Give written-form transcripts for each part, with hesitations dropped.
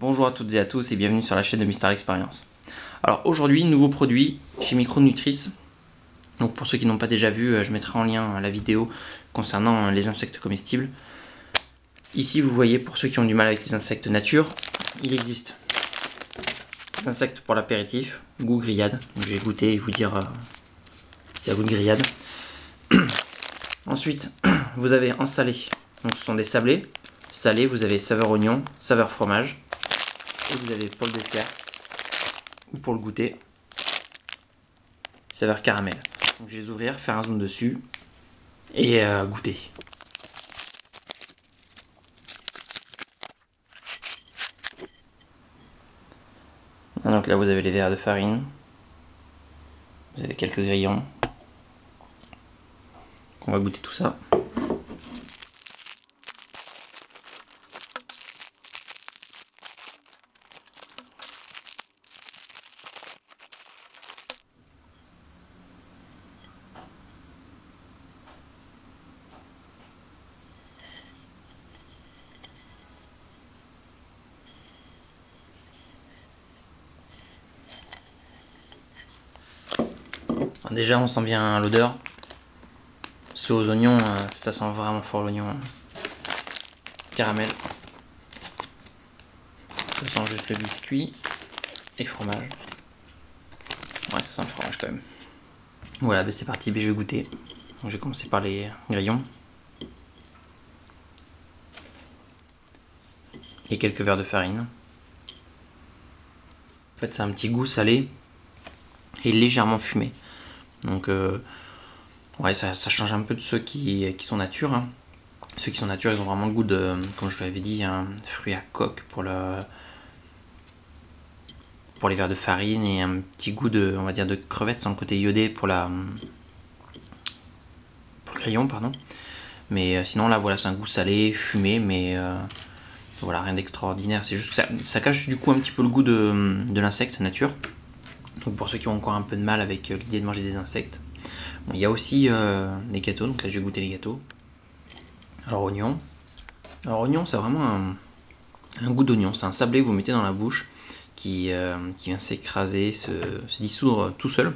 Bonjour à toutes et à tous et bienvenue sur la chaîne de Mister Experience. Alors aujourd'hui, nouveau produit chez Micronutrice. Donc pour ceux qui n'ont pas déjà vu, je mettrai en lien la vidéo concernant les insectes comestibles. Ici vous voyez, pour ceux qui ont du mal avec les insectes nature, il existe des insectes pour l'apéritif, goût grillade. Donc je vais goûter et vous dire si ça goûte grillade. Ensuite, vous avez en salé, donc ce sont des sablés. Salé, vous avez saveur oignon, saveur fromage. Et vous avez pour le dessert, ou pour le goûter, saveur caramel. Donc je vais les ouvrir, faire un zoom dessus, et goûter. Donc là vous avez les verres de farine, vous avez quelques grillons. On va goûter tout ça. Alors déjà on sent bien l'odeur. Ceux aux oignons, ça sent vraiment fort l'oignon. Caramel. Ça sent juste le biscuit et fromage. Ouais, ça sent le fromage quand même. Voilà, bah c'est parti, bah je vais goûter. Donc, je vais commencer par les grillons. Et quelques verres de farine. En fait, c'est un petit goût salé et légèrement fumé. Donc, ouais, ça change un peu de ceux qui sont nature. Hein. Ceux qui sont nature, ils ont vraiment le goût de, comme je vous l'avais dit, un fruit à coque pour les verres de farine et un petit goût de, on va dire, de crevette sans le côté iodé pour le grillon, pardon. Mais sinon là, voilà, c'est un goût salé, fumé, mais voilà, rien d'extraordinaire. C'est juste que ça cache du coup un petit peu le goût de l'insecte nature. Donc pour ceux qui ont encore un peu de mal avec l'idée de manger des insectes. Bon, il y a aussi les gâteaux, donc là je vais goûter les gâteaux. Alors oignon. Alors oignon, c'est vraiment un goût d'oignon. C'est un sablé que vous mettez dans la bouche qui vient s'écraser, se dissoudre tout seul.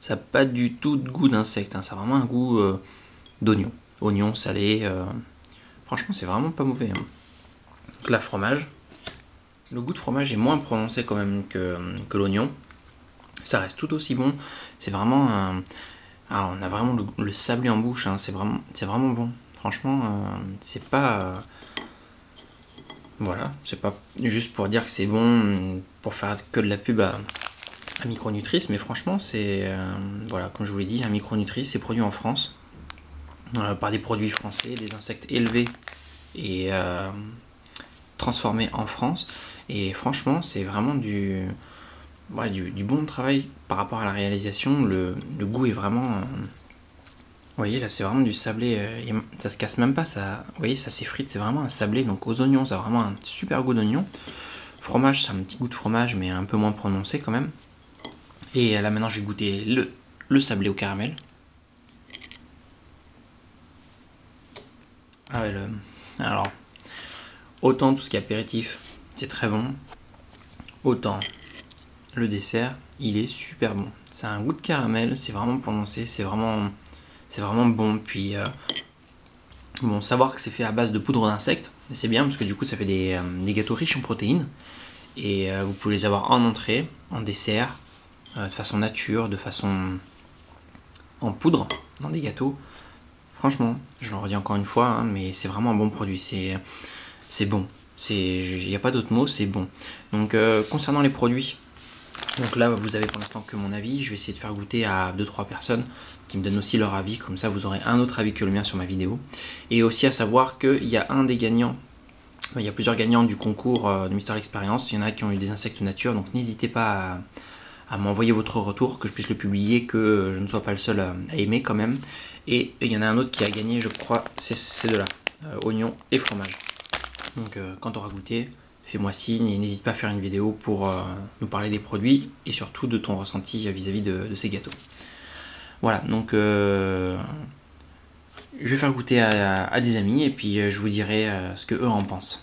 Ça n'a pas du tout de goût d'insecte, hein. Ça a vraiment un goût d'oignon. Oignon salé. Franchement, c'est vraiment pas mauvais. Hein. Donc là, fromage. Le goût de fromage est moins prononcé quand même que l'oignon. Ça reste tout aussi bon. C'est vraiment ah, on a vraiment le sablé en bouche. Hein. C'est vraiment bon. Franchement, c'est pas voilà, c'est pas juste pour dire que c'est bon, pour faire que de la pub à Micronutrice, mais franchement, c'est voilà, comme je vous l'ai dit, un Micronutrice, c'est produit en France par des produits français, des insectes élevés et transformés en France. Et franchement, c'est vraiment du bon travail par rapport à la réalisation. Le goût est vraiment vous voyez là, c'est vraiment du sablé, ça se casse même pas, ça, vous voyez, ça s'effrite, c'est vraiment un sablé, donc aux oignons, ça a vraiment un super goût d'oignon. Fromage, c'est un petit goût de fromage, mais un peu moins prononcé quand même. Et là maintenant, je vais goûter le sablé au caramel. Ah ouais, alors, autant tout ce qui est apéritif, c'est très bon, autant le dessert, il est super bon. C'est un goût de caramel, c'est vraiment prononcé, c'est vraiment bon. Puis bon, savoir que c'est fait à base de poudre d'insectes, c'est bien parce que du coup ça fait des gâteaux riches en protéines. Et vous pouvez les avoir en entrée, en dessert, de façon nature, de façon en poudre, dans des gâteaux. Franchement, je le redis encore une fois, hein, mais c'est vraiment un bon produit, c'est bon. Il n'y a pas d'autre mot, c'est bon. Donc concernant les produits, donc là vous avez pour l'instant que mon avis, je vais essayer de faire goûter à 2-3 personnes qui me donnent aussi leur avis, comme ça vous aurez un autre avis que le mien sur ma vidéo. Et aussi à savoir qu'il y a un des gagnants, il y a plusieurs gagnants du concours de Mister Experience, il y en a qui ont eu des insectes nature, donc n'hésitez pas à m'envoyer votre retour, que je puisse le publier, que je ne sois pas le seul à aimer quand même. Et il y en a un autre qui a gagné, je crois, c'est ces deux-là, oignons et fromage. Donc quand tu auras goûté, fais-moi signe et n'hésite pas à faire une vidéo pour nous parler des produits et surtout de ton ressenti vis-à-vis de ces gâteaux. Voilà, donc je vais faire goûter à des amis et puis je vous dirai ce que eux en pensent.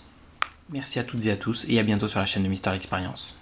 Merci à toutes et à tous et à bientôt sur la chaîne de Mister Experience.